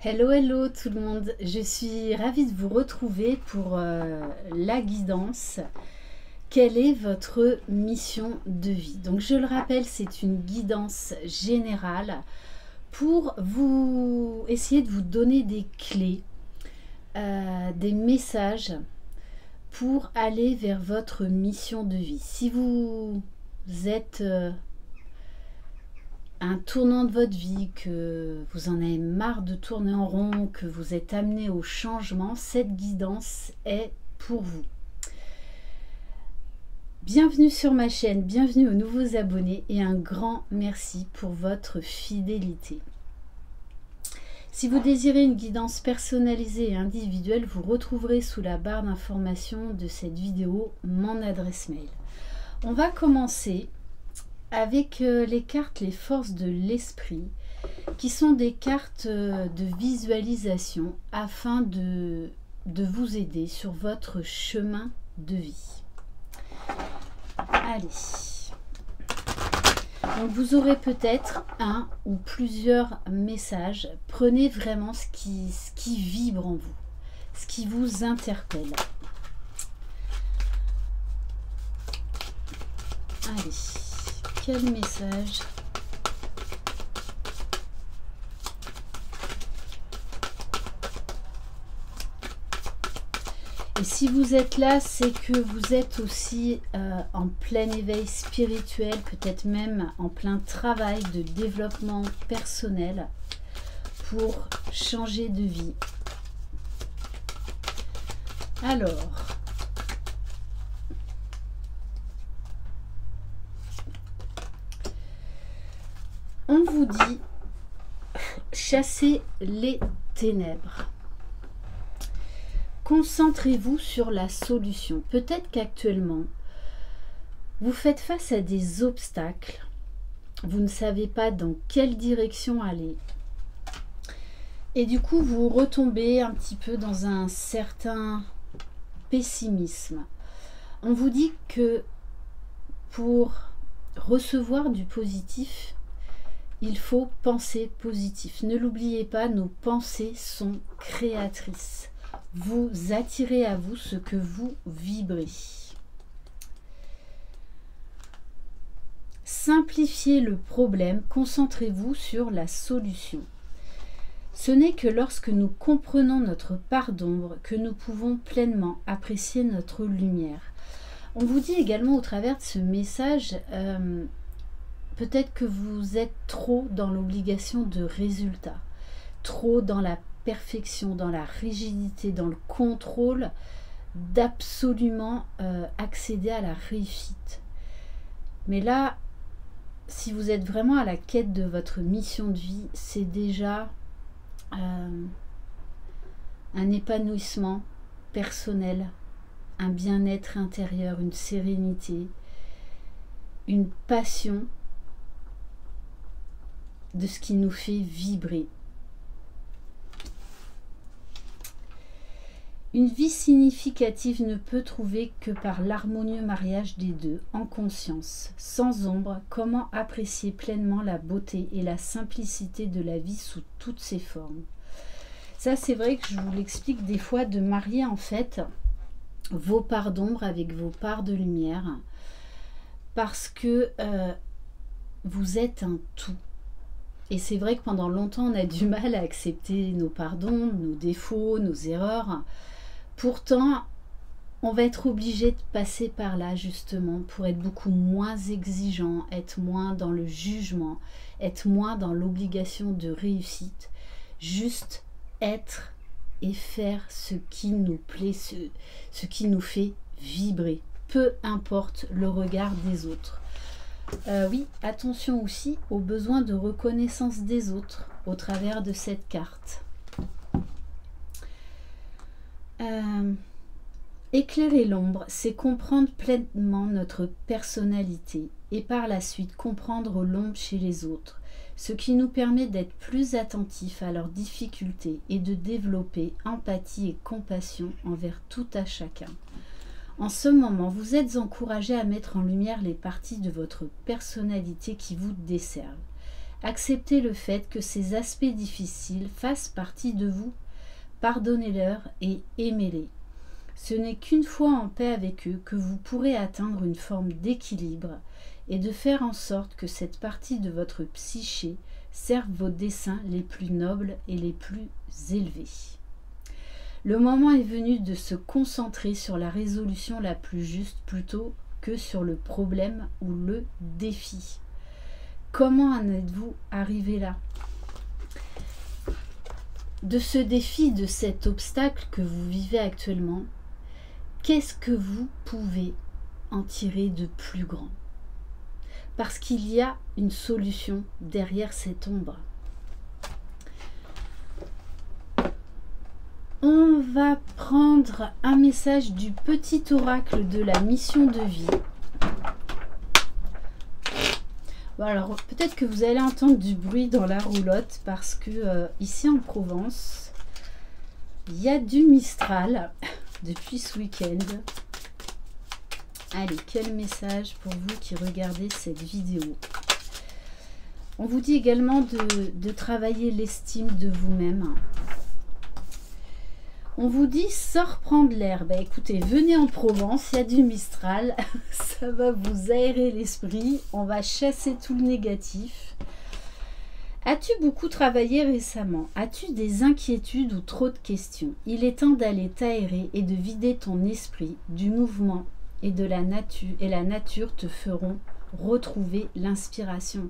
Hello, hello tout le monde, je suis ravie de vous retrouver pour la guidance. Quelle est votre mission de vie? Donc je le rappelle, c'est une guidance générale pour vous essayer de vous donner des clés, des messages pour aller vers votre mission de vie. Si vous êtes un tournant de votre vie, que vous en avez marre de tourner en rond, que vous êtes amené au changement, cette guidance est pour vous. Bienvenue sur ma chaîne, bienvenue aux nouveaux abonnés et un grand merci pour votre fidélité. Si vous désirez une guidance personnalisée et individuelle, vous retrouverez sous la barre d'information de cette vidéo mon adresse mail. On va commencer avec les cartes Les Forces de l'Esprit, qui sont des cartes de visualisation afin de vous aider sur votre chemin de vie. Allez. Donc vous aurez peut-être un ou plusieurs messages. Prenez vraiment ce qui vibre en vous, ce qui vous interpelle. Allez. Quel message? Et si vous êtes là, c'est que vous êtes aussi en plein éveil spirituel, peut-être même en plein travail de développement personnel pour changer de vie. Alors, on vous dit, chassez les ténèbres. Concentrez-vous sur la solution. Peut-être qu'actuellement, vous faites face à des obstacles. Vous ne savez pas dans quelle direction aller. Et du coup, vous retombez un petit peu dans un certain pessimisme. On vous dit que pour recevoir du positif, il faut penser positif. Ne l'oubliez pas, nos pensées sont créatrices. Vous attirez à vous ce que vous vibrez. Simplifiez le problème, concentrez-vous sur la solution. Ce n'est que lorsque nous comprenons notre part d'ombre que nous pouvons pleinement apprécier notre lumière. On vous dit également au travers de ce message, peut-être que vous êtes trop dans l'obligation de résultat, trop dans la perfection, dans la rigidité, dans le contrôle d'absolument accéder à la réussite. Mais là, si vous êtes vraiment à la quête de votre mission de vie, c'est déjà un épanouissement personnel, un bien-être intérieur, une sérénité, une passion de ce qui nous fait vibrer. Une vie significative ne peut trouver que par l'harmonieux mariage des deux, en conscience, sans ombre. Comment apprécier pleinement la beauté et la simplicité de la vie sous toutes ses formes? Ça, c'est vrai que je vous l'explique des fois, de marier en fait vos parts d'ombre avec vos parts de lumière, parce que vous êtes un tout. Et c'est vrai que pendant longtemps, on a du mal à accepter nos parts d'ombre, nos défauts, nos erreurs. Pourtant, on va être obligé de passer par là justement pour être beaucoup moins exigeant, être moins dans le jugement, être moins dans l'obligation de réussite. Juste être et faire ce qui nous plaît, ce qui nous fait vibrer, peu importe le regard des autres. Oui, attention aussi aux besoins de reconnaissance des autres au travers de cette carte. Éclairer l'ombre, c'est comprendre pleinement notre personnalité et par la suite comprendre l'ombre chez les autres, ce qui nous permet d'être plus attentifs à leurs difficultés et de développer empathie et compassion envers tout à chacun. En ce moment, vous êtes encouragé à mettre en lumière les parties de votre personnalité qui vous desservent. Acceptez le fait que ces aspects difficiles fassent partie de vous. Pardonnez-leur et aimez-les. Ce n'est qu'une fois en paix avec eux que vous pourrez atteindre une forme d'équilibre et de faire en sorte que cette partie de votre psyché serve vos desseins les plus nobles et les plus élevés. Le moment est venu de se concentrer sur la résolution la plus juste plutôt que sur le problème ou le défi. Comment en êtes-vous arrivé là? De ce défi, de cet obstacle que vous vivez actuellement, qu'est-ce que vous pouvez en tirer de plus grand? Parce qu'il y a une solution derrière cette ombre. On va prendre un message du petit oracle de la mission de vie. Bon, alors peut-être que vous allez entendre du bruit dans la roulotte parce que ici en Provence, il y a du Mistral depuis ce week-end. Allez, quel message pour vous qui regardez cette vidéo. On vous dit également de travailler l'estime de vous-même. On vous dit, sors prendre l'air. Ben, écoutez, venez en Provence, il y a du Mistral. Ça va vous aérer l'esprit. On va chasser tout le négatif. As-tu beaucoup travaillé récemment? As-tu des inquiétudes ou trop de questions? Il est temps d'aller t'aérer et de vider ton esprit du mouvement et de la nature. Et la nature te feront retrouver l'inspiration.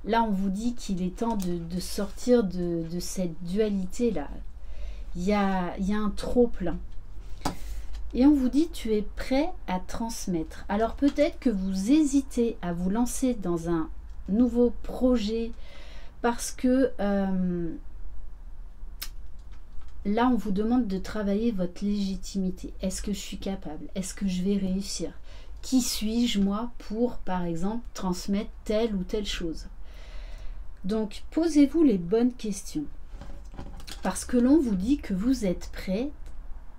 Là, on vous dit qu'il est temps de sortir de cette dualité-là. Il y a un trop-plein. Et on vous dit, tu es prêt à transmettre. Alors peut-être que vous hésitez à vous lancer dans un nouveau projet parce que là, on vous demande de travailler votre légitimité. Est-ce que je suis capable? Est-ce que je vais réussir? Qui suis-je, moi, pour, par exemple, transmettre telle ou telle chose? Donc, posez-vous les bonnes questions. Parce que l'on vous dit que vous êtes prêt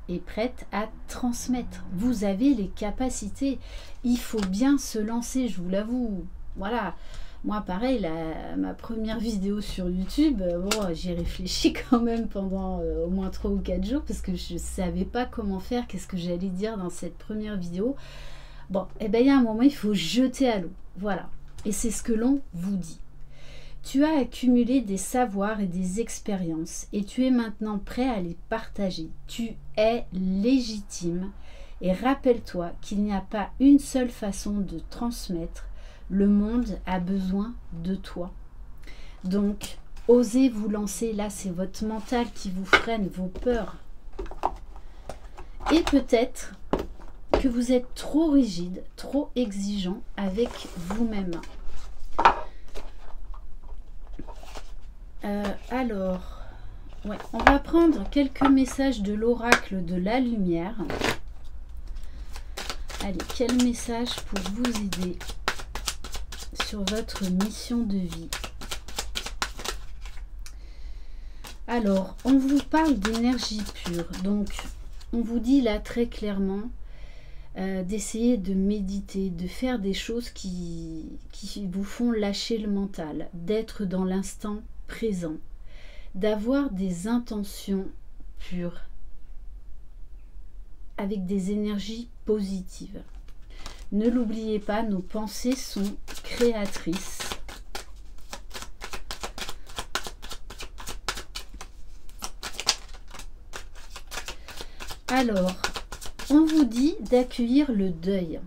et prête à transmettre. Vous avez les capacités. Il faut bien se lancer, je vous l'avoue. Voilà. Moi, pareil, ma première vidéo sur YouTube, bon, j'y réfléchis quand même pendant au moins 3 ou 4 jours parce que je ne savais pas comment faire, qu'est-ce que j'allais dire dans cette première vidéo. Bon, et bien il y a un moment, il faut jeter à l'eau. Voilà. Et c'est ce que l'on vous dit. Tu as accumulé des savoirs et des expériences et tu es maintenant prêt à les partager. Tu es légitime et rappelle-toi qu'il n'y a pas une seule façon de transmettre. Le monde a besoin de toi. Donc, osez vous lancer. Là, c'est votre mental qui vous freine, vos peurs. Et peut-être que vous êtes trop rigide, trop exigeant avec vous-même. Alors, ouais, on va prendre quelques messages de l'oracle de la lumière. Allez, quel message pour vous aider sur votre mission de vie? Alors, on vous parle d'énergie pure. Donc, on vous dit là très clairement d'essayer de méditer, de faire des choses qui vous font lâcher le mental, d'être dans l'instant présent, d'avoir des intentions pures, avec des énergies positives. Ne l'oubliez pas, nos pensées sont créatrices. Alors, on vous dit d'accueillir le deuil.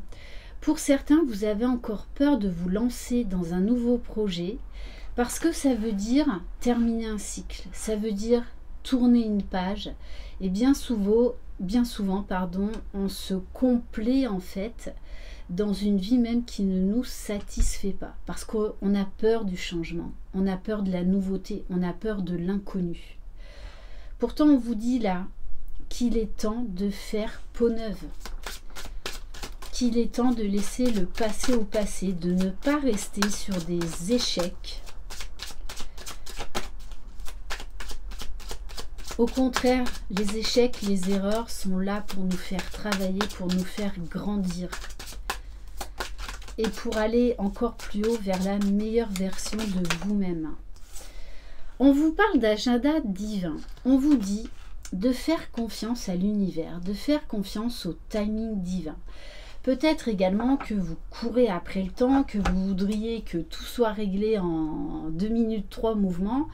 Pour certains, vous avez encore peur de vous lancer dans un nouveau projet parce que ça veut dire terminer un cycle, ça veut dire tourner une page. Et bien souvent, on se complaît en fait dans une vie même qui ne nous satisfait pas parce qu'on a peur du changement, on a peur de la nouveauté, on a peur de l'inconnu. Pourtant, on vous dit là qu'il est temps de faire peau neuve, qu'il est temps de laisser le passé au passé, de ne pas rester sur des échecs. Au contraire, les échecs, les erreurs sont là pour nous faire travailler, pour nous faire grandir. et pour aller encore plus haut vers la meilleure version de vous-même. On vous parle d'agenda divin. On vous dit de faire confiance à l'univers, de faire confiance au timing divin. Peut-être également que vous courez après le temps, que vous voudriez que tout soit réglé en 2 minutes 3 mouvements.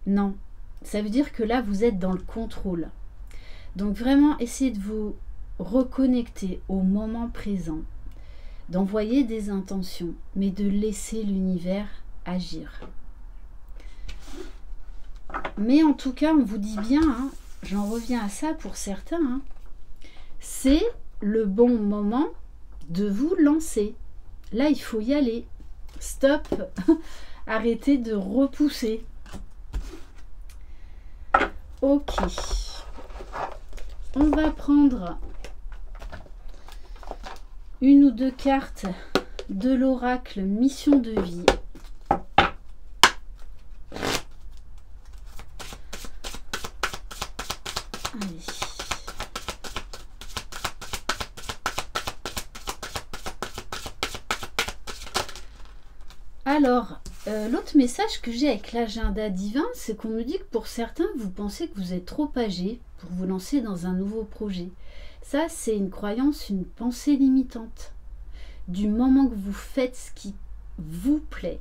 Non, ça veut dire que là, vous êtes dans le contrôle. Donc vraiment, essayez de vous reconnecter au moment présent, d'envoyer des intentions, mais de laisser l'univers agir. Mais en tout cas, on vous dit bien, hein, j'en reviens à ça pour certains, hein, c'est le bon moment de vous lancer. Là, il faut y aller. Stop. Arrêtez de repousser. Ok. On va prendre une ou deux cartes de l'oracle Mission de vie. Allez. Alors, l'autre message que j'ai avec l'agenda divin, c'est qu'on me dit que pour certains, vous pensez que vous êtes trop âgé pour vous lancer dans un nouveau projet. Ça, c'est une croyance, une pensée limitante. Du moment que vous faites ce qui vous plaît,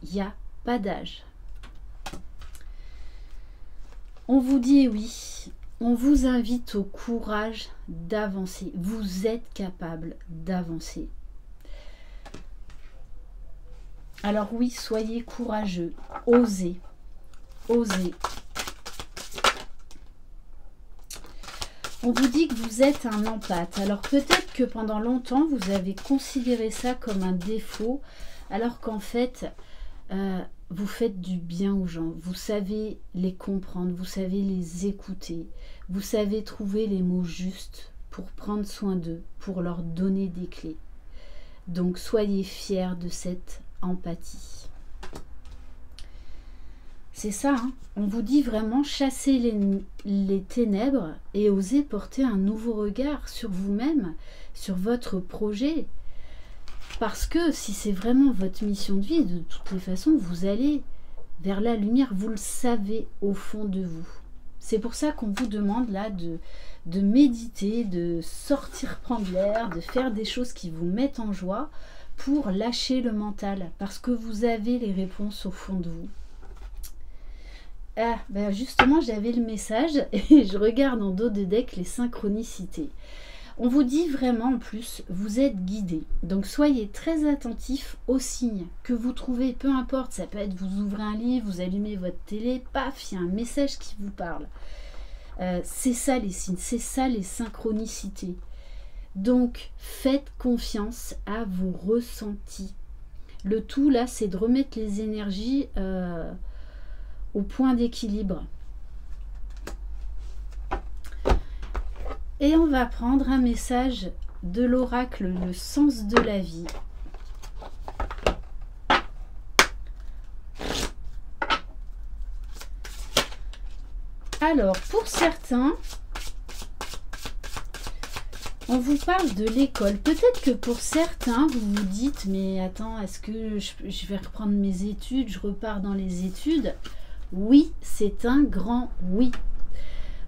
il n'y a pas d'âge. On vous dit oui, on vous invite au courage d'avancer. Vous êtes capable d'avancer. Alors oui, soyez courageux, osez, osez. On vous dit que vous êtes un empathe. Alors peut-être que pendant longtemps, vous avez considéré ça comme un défaut, alors qu'en fait, vous faites du bien aux gens. Vous savez les comprendre, vous savez les écouter, vous savez trouver les mots justes pour prendre soin d'eux, pour leur donner des clés. Donc soyez fiers de cette empathie. C'est ça, hein. On vous dit vraiment chasser les ténèbres et osez porter un nouveau regard sur vous-même, sur votre projet. Parce que si c'est vraiment votre mission de vie, de toutes les façons, vous allez vers la lumière, vous le savez au fond de vous. C'est pour ça qu'on vous demande là de méditer, de sortir prendre l'air, de faire des choses qui vous mettent en joie pour lâcher le mental, parce que vous avez les réponses au fond de vous. Ah, ben justement, j'avais le message et je regarde en dos de deck les synchronicités. On vous dit vraiment en plus, vous êtes guidé. Donc soyez très attentifs aux signes que vous trouvez, peu importe, ça peut être vous ouvrez un livre, vous allumez votre télé, paf, il y a un message qui vous parle. C'est ça les signes, c'est ça les synchronicités. Donc faites confiance à vos ressentis. Le tout là, c'est de remettre les énergies au point d'équilibre. Et on va prendre un message de l'oracle, le sens de la vie. Alors, pour certains, on vous parle de l'école. Peut-être que pour certains, vous vous dites, mais attends, est-ce que je vais reprendre mes études, je repars dans les études? Oui, c'est un grand oui.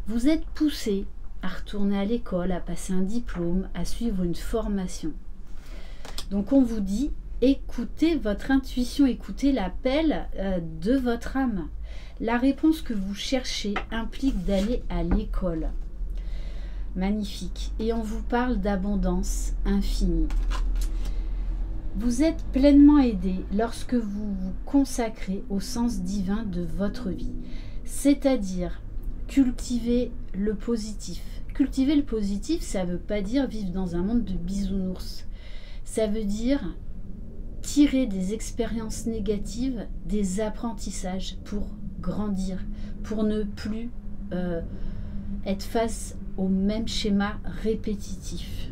Vous êtes poussé à retourner à l'école, à passer un diplôme, à suivre une formation. Donc on vous dit, écoutez votre intuition, écoutez l'appel de votre âme. La réponse que vous cherchez implique d'aller à l'école. Magnifique. Et on vous parle d'abondance infinie. Vous êtes pleinement aidé lorsque vous vous consacrez au sens divin de votre vie. C'est-à-dire cultiver le positif. Cultiver le positif, ça ne veut pas dire vivre dans un monde de bisounours. Ça veut dire tirer des expériences négatives, des apprentissages pour grandir, pour ne plus être face au même schéma répétitif.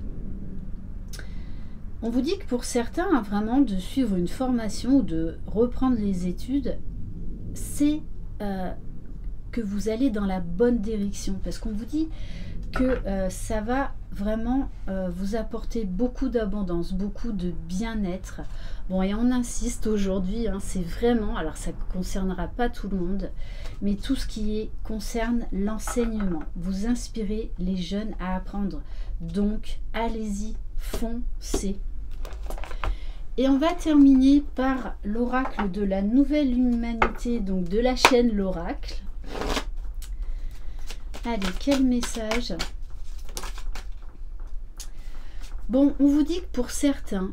On vous dit que pour certains, vraiment, de suivre une formation ou de reprendre les études, c'est que vous allez dans la bonne direction. Parce qu'on vous dit, que ça va vraiment vous apporter beaucoup d'abondance, beaucoup de bien-être. Bon, et on insiste aujourd'hui, hein, c'est vraiment, alors ça ne concernera pas tout le monde, mais tout ce qui concerne l'enseignement. Vous inspirez les jeunes à apprendre. Donc, allez-y, foncez. Et on va terminer par l'oracle de la nouvelle humanité, donc de la chaîne l'oracle. Allez, quel message? Bon, on vous dit que pour certains,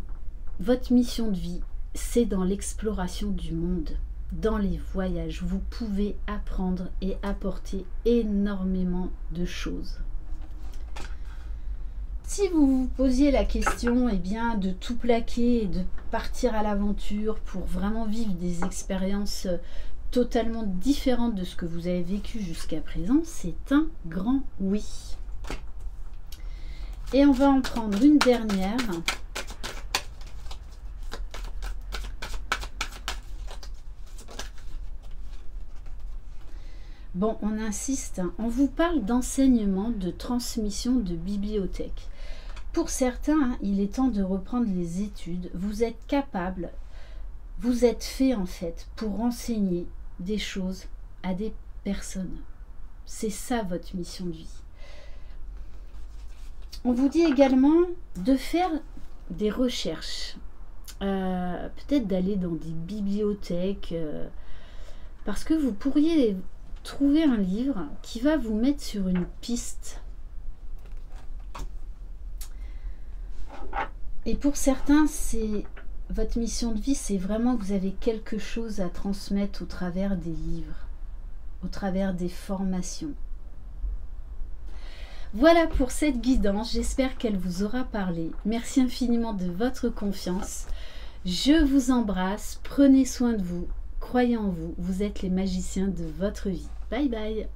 votre mission de vie, c'est dans l'exploration du monde, dans les voyages. Vous pouvez apprendre et apporter énormément de choses. Si vous vous posiez la question de tout plaquer et de partir à l'aventure pour vraiment vivre des expériences totalement différentes de ce que vous avez vécu jusqu'à présent, c'est un grand oui. Et on va en prendre une dernière. Bon, on insiste, hein, on vous parle d'enseignement, de transmission, de bibliothèque. Pour certains, hein, il est temps de reprendre les études. Vous êtes capable, vous êtes fait en fait pour enseigner des choses à des personnes. C'est ça votre mission de vie. On vous dit également de faire des recherches, peut-être d'aller dans des bibliothèques, parce que vous pourriez trouver un livre qui va vous mettre sur une piste. Et pour certains, c'est votre mission de vie, c'est vraiment que vous avez quelque chose à transmettre au travers des livres, au travers des formations. Voilà pour cette guidance, j'espère qu'elle vous aura parlé. Merci infiniment de votre confiance. Je vous embrasse, prenez soin de vous, croyez en vous, vous êtes les magiciens de votre vie. Bye bye.